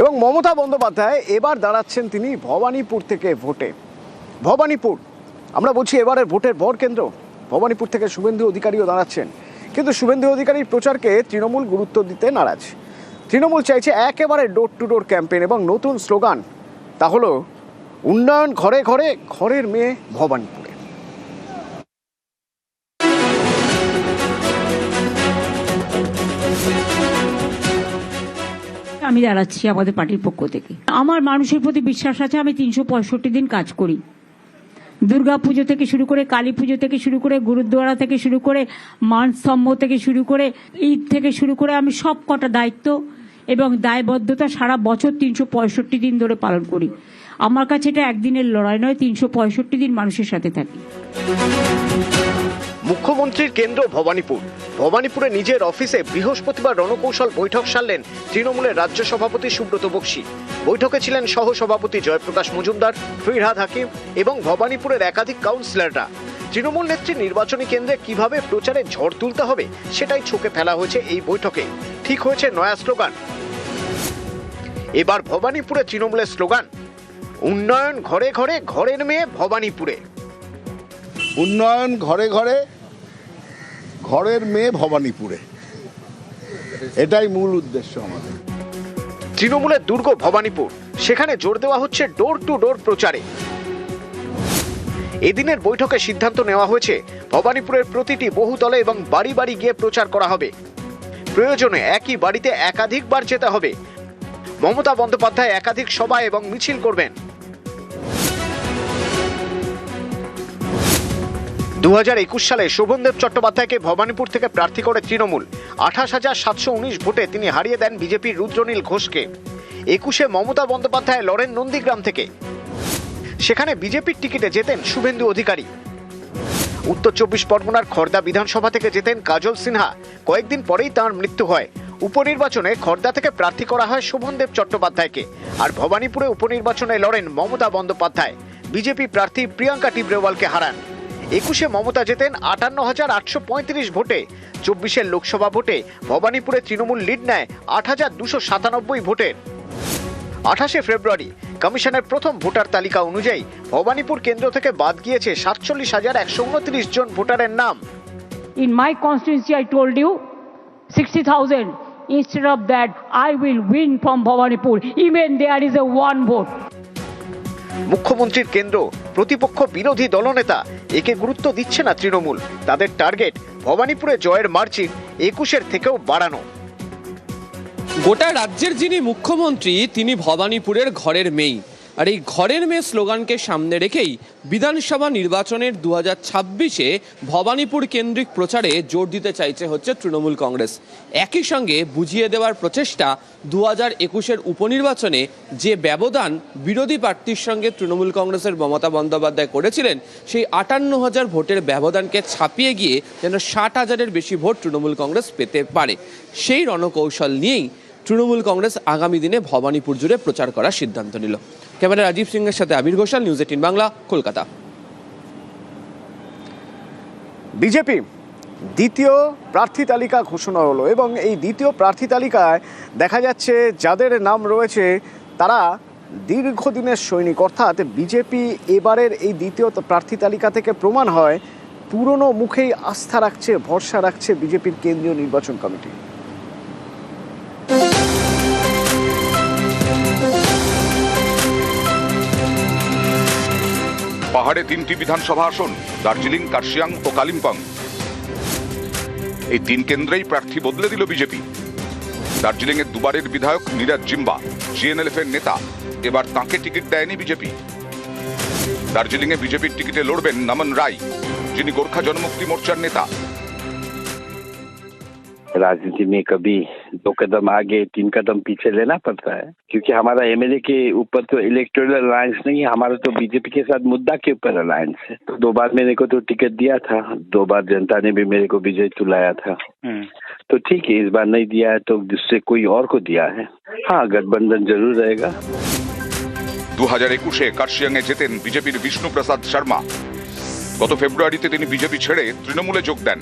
এবং মমতা বন্দ্যোপাধ্যায় এবার দাঁড়াচ্ছেন তিনি ভবানীপুর থেকে ভোটে। ভবানীপুর আমরা বলছি এবারের ভোটের ভর কেন্দ্র। ভবানীপুর থেকে শুভেন্দু অধিকারীও দাঁড়াচ্ছেন, কিন্তু শুভেন্দু অধিকারীর প্রচারকে তৃণমূল গুরুত্ব দিতে নারাজ। তৃণমূল চাইছে একেবারে ডোর টু ডোর ক্যাম্পেইন এবং নতুন স্লোগান, তা হলো উন্নয়ন ঘরে ঘরে, ঘরের মেয়ে ভবানীপুরে। আমি দাঁড়াচ্ছি আমাদের পার্টির পক্ষ থেকে। আমার মানুষের প্রতি বিশ্বাস আছে। আমি 365 দিন কাজ করি। দুর্গা পুজো থেকে শুরু করে, কালী পুজো থেকে শুরু করে, গুরুদ্বারা থেকে শুরু করে, মানস্তম্ভ থেকে শুরু করে, ঈদ থেকে শুরু করে, আমি সব কটা দায়িত্ব এবং দায়বদ্ধতা সারা বছর 365 দিন ধরে পালন করি। আমার কাছে এটা একদিনের লড়াই নয়, 365 দিন মানুষের সাথে থাকি। মুখ্যমন্ত্রীর কেন্দ্র ভবানীপুর। ভবানীপুরে নিজের অফিসে বৃহস্পতিবার রণকৌশল বৈঠক সারলেন তৃণমূলের রাজ্য সভাপতি সুব্রত বক্সী। বৈঠকে ছিলেন সহ সভাপতি জয়প্রকাশ মজুমদার, ফিরহাদ হাকিম এবং ভবানীপুরের একাধিক কাউন্সিলররা। তৃণমূল নেত্রী নির্বাচনী কেন্দ্রে কিভাবে প্রচারে ঝড় তুলতে হবে সেটাই ছকে ফেলা হয়েছে এই বৈঠকে। ঠিক হয়েছে নয়া স্লোগান। এবার ভবানীপুরে তৃণমূলের স্লোগান উন্নয়ন ঘরে ঘরে, ঘরের মেয়ে ভবানীপুরে। উন্নয়ন ঘরে ঘরে, ঘরের মেয়ে ভবানীপুরে, এটাই মূল উদ্দেশ্য আমাদের। তৃণমূলের দুর্গ ভবানীপুর, সেখানে জোর দেওয়া হচ্ছে ডোর টু ডোর প্রচারে। এদিনের বৈঠকে সিদ্ধান্ত নেওয়া হয়েছে ভবানীপুরের প্রতিটি বহুতলে এবং বাড়ি বাড়ি গিয়ে প্রচার করা হবে। প্রয়োজনে একই বাড়িতে একাধিকবার যেতে হবে। মমতা বন্দ্যোপাধ্যায় একাধিক সভা এবং মিছিল করবেন। 2021 সালে শোভনদেব চট্টোপাধ্যায়কে ভবানীপুর থেকে প্রার্থী করে তৃণমূল 28,719 ভোটে তিনি হারিয়ে দেন বিজেপির রুদ্রনীল ঘোষকে। 21-এ মমতা বন্দ্যোপাধ্যায় লড়েন নন্দীগ্রাম থেকে। সেখানে বিজেপির টিকিটে যেতেন শুভেন্দু অধিকারী। উত্তর 24 পরগনার খড়দা বিধানসভা থেকে যেতেন কাজল সিনহা। কয়েকদিন পরেই তাঁর মৃত্যু হয়। উপনির্বাচনে খড়দা থেকে প্রার্থী করা হয় শোভনদেব চট্টোপাধ্যায়কে। আর ভবানীপুরে উপনির্বাচনে লড়েন মমতা বন্দ্যোপাধ্যায়। বিজেপি প্রার্থী প্রিয়াঙ্কা টিবরেওয়ালকে হারান। 21-এ মমতা জেতেন 58,835 ভোটে। 24-এর লোকসভা ভোটে ভবানীপুরে তৃণমূল লিড নেয় 8,297 ভোটের। 28শে ফেব্রুয়ারি কমিশনের প্রথম ভোটার তালিকা অনুযায়ী ভবানীপুর কেন্দ্র থেকে বাদ গিয়েছে 47,129 জন ভোটারের নাম। In my constituency, I told you 60,000. Instead of that, I will win from Bhawanipur. Even there is a one vote. মুখ্যমন্ত্রীর কেন্দ্র, প্রতিপক্ষ বিরোধী দলনেতা একে গুরুত্ব দিচ্ছে না তৃণমূল। তাদের টার্গেট ভবানীপুরে জয়ের মার্জিন 21-এর থেকেও বাড়ানো। গোটা রাজ্যের যিনি মুখ্যমন্ত্রী তিনি ভবানীপুরের ঘরের মেয়ে। আর এই ঘরের মেয়ে স্লোগানকে সামনে রেখেই বিধানসভা নির্বাচনের 2026-এ ভবানীপুর কেন্দ্রিক প্রচারে জোর দিতে চাইছে হচ্ছে তৃণমূল কংগ্রেস। একই সঙ্গে বুঝিয়ে দেওয়ার প্রচেষ্টা 2021-এর উপনির্বাচনে যে ব্যবধান বিরোধী প্রার্থীর সঙ্গে তৃণমূল কংগ্রেসের মমতা বন্দ্যোপাধ্যায় করেছিলেন, সেই 58,000 ভোটের ব্যবধানকে ছাপিয়ে গিয়ে যেন 60,000-এর বেশি ভোট তৃণমূল কংগ্রেস পেতে পারে। সেই রণকৌশল নিয়েই তৃণমূল কংগ্রেস আগামী দিনে ভবানীপুর জুড়ে প্রচার করার সিদ্ধান্ত নিল। ক্যামেরা রাজীব সিংয়ের সাথে আবির ঘোষাল, নিউজ 18 বাংলা, কলকাতা। বিজেপি দ্বিতীয় প্রার্থী তালিকা ঘোষণা হলো এবং এই দ্বিতীয় প্রার্থী তালিকায় দেখা যাচ্ছে যাদের নাম রয়েছে তারা দীর্ঘদিনের সৈনিক। অর্থাৎ বিজেপি এবারের এই দ্বিতীয় প্রার্থী তালিকা থেকে প্রমাণ হয় পুরনো মুখেই আস্থা রাখছে, ভরসা রাখছে বিজেপির কেন্দ্রীয় নির্বাচন কমিটি। পাহাড়ে 3টি বিধানসভা আসন, দার্জিলিং, কার্শিয়াং ও কালিম্পং। এই 3 কেন্দ্রেই প্রার্থী বদলে দিল বিজেপি। দার্জিলিং এর দুবারের বিধায়ক নীরাজ জিম্বা, জিএনএলএফ এর নেতা, এবার তাঁকে টিকিট দেয়নি বিজেপি। দার্জিলিং এ বিজেপির টিকিটে লড়বেন নমন রায়, যিনি গোর্খা জনমুক্তি মোর্চার নেতা। राजनीति में कभी 2 कदम आगे 3 कदम पीछे लेना पड़ता है, क्योंकि हमारा एमएलए के ऊपर तो इलेक्टोरल अलायंस नहीं है, हमारा तो बीजेपी के साथ मुद्दा के ऊपर अलायंस है। तो 2 बार मेरे को तो टिकट दिया था, 2 बार जनता ने भी मेरे को विजय तुलाया था। तो ठीक है, इस बार नहीं दिया है तो दूसरे कोई और को दिया है। हाँ, गठबंधन जरूर रहेगा। 2021-এ কার্শিয়াংয়ে জেতেন বিজেপির বিষ্ণু প্রসাদ শর্মা। গত ফেব্রুয়ারিতে তিনি বিজেপি ছেড়ে তৃণমূলে যোগ দেন।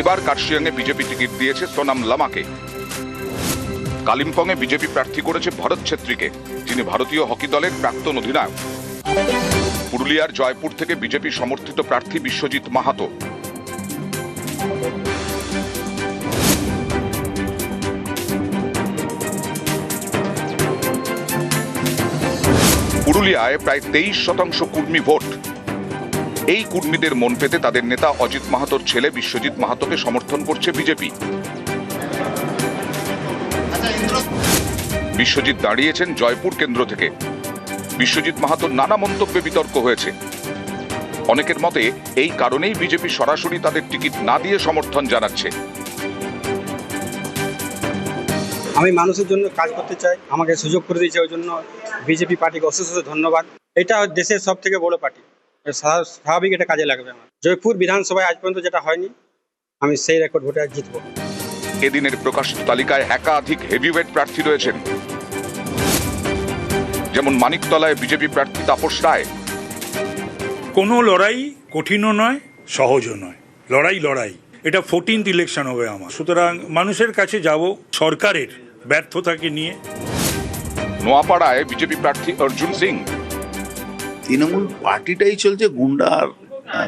এবার কার্শিয়াংয়ে বিজেপি টিকিট দিয়েছে সোনাম লামাকে। কালিম্পংয়ে বিজেপি প্রার্থী করেছে ভরত ছেত্রীকে, তিনি ভারতীয় হকি দলের প্রাক্তন অধিনায়ক। পুরুলিয়ার জয়পুর থেকে বিজেপি সমর্থিত প্রার্থী বিশ্বজিৎ মাহাতো। পুরুলিয়ায় প্রায় 23% কুর্মী ভোট। এই কুর্মীদের মন পেতে তাদের নেতা অজিত মাহাতোর ছেলে বিশ্বজিৎ মাহাতোকে সমর্থন করছে বিজেপি। বিশ্বজিৎ দাঁড়িয়েছেন জয়পুর কেন্দ্র থেকে। বিশ্বজিৎ মাহাতোর নানা মন্তব্যে বিতর্ক হয়েছে। অনেকের মতে এই কারণেই বিজেপি সরাসরি তাদের টিকিট না দিয়ে সমর্থন জানাচ্ছে। আমি মানুষের জন্য কাজ করতে চাই, আমাকে সুযোগ করে দিয়েছে, ওই জন্য বিজেপি পার্টিকে অশেষ ধন্যবাদ। এটা দেশের সব থেকে বড় পার্টি, স্বাভাবিক এটা কাজে লাগবে। আমার জয়পুর বিধানসভায় আজ পর্যন্ত যেটা হয়নি, আমি সেই রেকর্ড ভোটে জিতবো। এদিনের প্রকাশিত তালিকায় একাধিক হেভিওয়েট প্রার্থী রয়েছেন, যেমন মানিকতলায় বিজেপি প্রার্থী তাপস রায়। কোনো লড়াই কঠিনও নয়, সহজও নয়, লড়াই। এটা 14th ইলেকশন হবে আমার, সুতরাং মানুষের কাছে যাব সরকারের ব্যর্থতাকে নিয়ে। নোয়াপাড়ায় বিজেপি প্রার্থী অর্জুন সিং। তৃণমূল পার্টিটাই চলছে গুন্ডা আর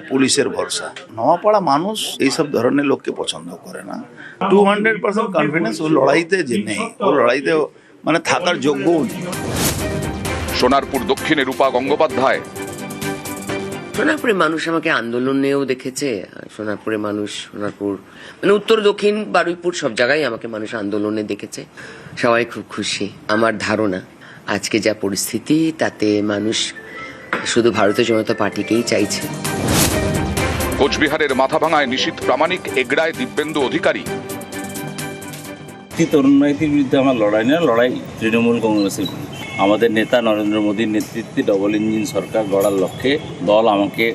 পুলিশের ভরসা। নোয়াপাড়া মানুষ এইসব ধরনের লোককে পছন্দ করে না। 200% কনফিডেন্স ও লড়াইতে যে নেই, ও লড়াইতে মানে থাকার যোগ্যও নেই। সোনারপুর দক্ষিণে রূপা গঙ্গোপাধ্যায়। সোনারপুরে মানুষ আমাকে আন্দোলনেও দেখেছে। সোনারপুরে মানুষ, সোনারপুর মানে উত্তর দক্ষিণ বারুইপুর সব জায়গায় আমাকে মানুষ আন্দোলনে দেখেছে। সবাই খুব খুশি। আমার ধারণা আজকে যা পরিস্থিতি, তাতে মানুষ শুধু ভারতীয় জনতা পার্টিকেই চাইছে। কোচবিহারের মাথাভাঙায় নিশীথ প্রামাণিক, এগড়ায় দিব্যেন্দু অধিকারী। তরুণ রাজনীতির বিরুদ্ধে আমার লড়াই না, লড়াই তৃণমূল কংগ্রেসের বিরুদ্ধে। আমাদের নেতা নরেন্দ্র মোদীর নেতৃত্বে ডবল ইঞ্জিন সরকার গড়ার লক্ষ্যে দল আমাকে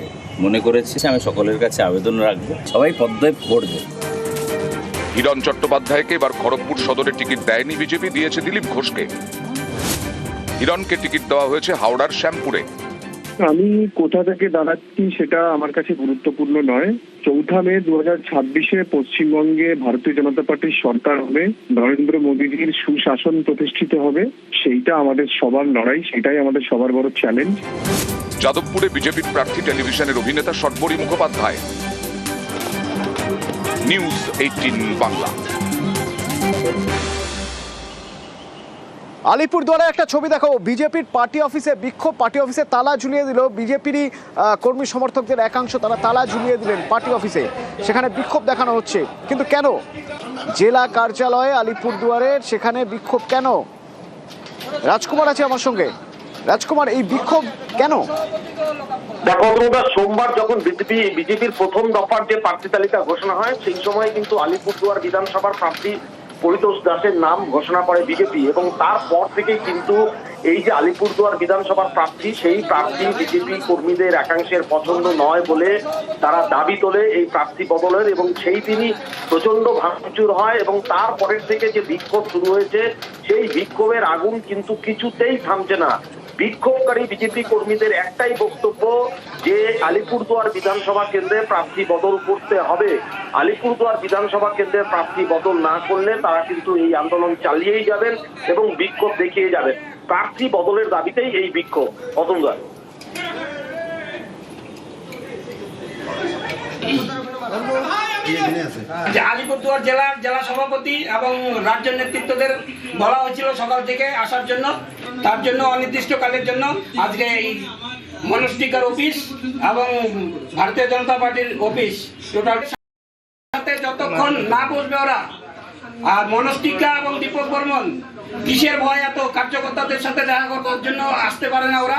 মনে করেছে। আমি সকলের কাছে আবেদন রাখবো, সবাই পদ্ময় ভোট দেবে। হিরণ চট্টোপাধ্যায়কে এবার খড়গপুর সদরে টিকিট দেয়নি বিজেপি, দিয়েছে দিলীপ ঘোষকে। হিরণকে টিকিট দেওয়া হয়েছে হাওড়ার শ্যামপুরে। আমি কোথা থেকে দাঁড়াচ্ছি সেটা আমার কাছে গুরুত্বপূর্ণ নয়। 4 মে 2026 পশ্চিমবঙ্গে ভারতীয় জনতা পার্টির সরকার হবে, নরেন্দ্র মোদীজির সুশাসন প্রতিষ্ঠিত হবে। সেইটা আমাদের সবার লড়াই, সেটাই আমাদের সবার বড় চ্যালেঞ্জ। যাদবপুরে বিজেপির প্রার্থী টেলিভিশনের অভিনেতা সটবরী মুখোপাধ্যায়। নিউজ 18 বাংলা। আলিপুরদুয়ারে একটা ছবি দেখাবো। বিজেপির পার্টি অফিসে বিক্ষোভ, পার্টি অফিসে তালা ঝুলিয়ে দিল বিজেপিরই কর্মী সমর্থকদের একাংশ। তারা তালা ঝুলিয়ে দিলেন পার্টি অফিসে, সেখানে বিক্ষোভ দেখানো হচ্ছে। কিন্তু কেন? জেলা কার্যালয়ে আলিপুরদুয়ারের, সেখানে বিক্ষোভ কেন? রাজকুমার আছে আমার সঙ্গে। রাজকুমার, এই বিক্ষোভ কেন? দেখো সোমবার যখন বিজেপির প্রথম দফার যে প্রার্থী তালিকা ঘোষণা হয়, সেই সময় কিন্তু আলিপুরদুয়ার বিধানসভার প্রার্থী পরিতোষ দাসের নাম ঘোষণা করে বিজেপি, এবং তারপর থেকেই কিন্তু এই যে আলিপুরদুয়ার বিধানসভার প্রার্থী, সেই প্রার্থী বিজেপি কর্মীদের একাংশের পছন্দ নয় বলে তারা দাবি তোলে এই প্রার্থী বদলের, এবং সেই দিনই প্রচন্ড ভাঙচুর হয়। এবং তারপরের থেকে যে বিক্ষোভ শুরু হয়েছে, সেই বিক্ষোভের আগুন কিন্তু কিছুতেই থামছে না। বিক্ষোভকারী বিজেপি কর্মীদের একটাই বক্তব্য যে আলিপুরদুয়ার বিধানসভা কেন্দ্রে প্রার্থী বদল করতে হবে। আলিপুরদুয়ার বিধানসভা কেন্দ্রের প্রার্থী বদল না করলে তারা কিন্তু এই আন্দোলন চালিয়েই যাবেন এবং বিক্ষোভ দেখিয়ে যাবেন। প্রার্থী বদলের দাবিতেই এই বিক্ষোভ। অতন্দর আলিপুরদুয়ার জেলা সভাপতি এবং রাজ্য নেতৃত্বদের বলা হয়েছিল সকাল থেকে আসার জন্য, তার জন্য অনির্দিষ্টকালের জন্য আজকে এই মনস্টিকার অফিস এবং ভারতীয় জনতা পার্টির অফিস টোটাল সাথে যতক্ষণ না বসবে ওরা, আর মনস্টিকা এবং দীপক বর্মন কিসের ভয় এত কার্যকর্তাদের সাথে দেখা করার জন্য আসতে পারে না ওরা।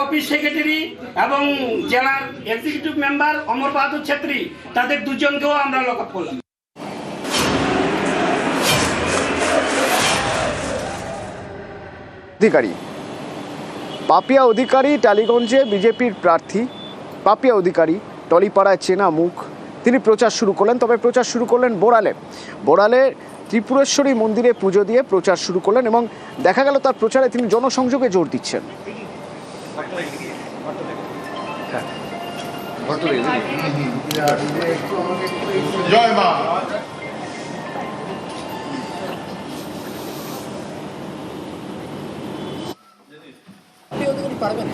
অফিস সেক্রেটারি এবং জেলার এক্সিকিউটিভ মেম্বার অমর বাহাদুর ছেত্রী, তাদের দুজনকেও আমরা লক আপ করলাম। অধিকারী, পাপিয়া অধিকারী টালিগঞ্জে বিজেপির প্রার্থী। পাপিয়া অধিকারী টলিপাড়ায় চেনা মুখ, তিনি প্রচার শুরু করলেন। তবে প্রচার শুরু করলেন বোড়ালে ত্রিপুরেশ্বরী মন্দিরে পুজো দিয়ে প্রচার শুরু করলেন, এবং দেখা গেল তার প্রচারে তিনি জনসংযোগে জোর দিচ্ছেন। পারবেন?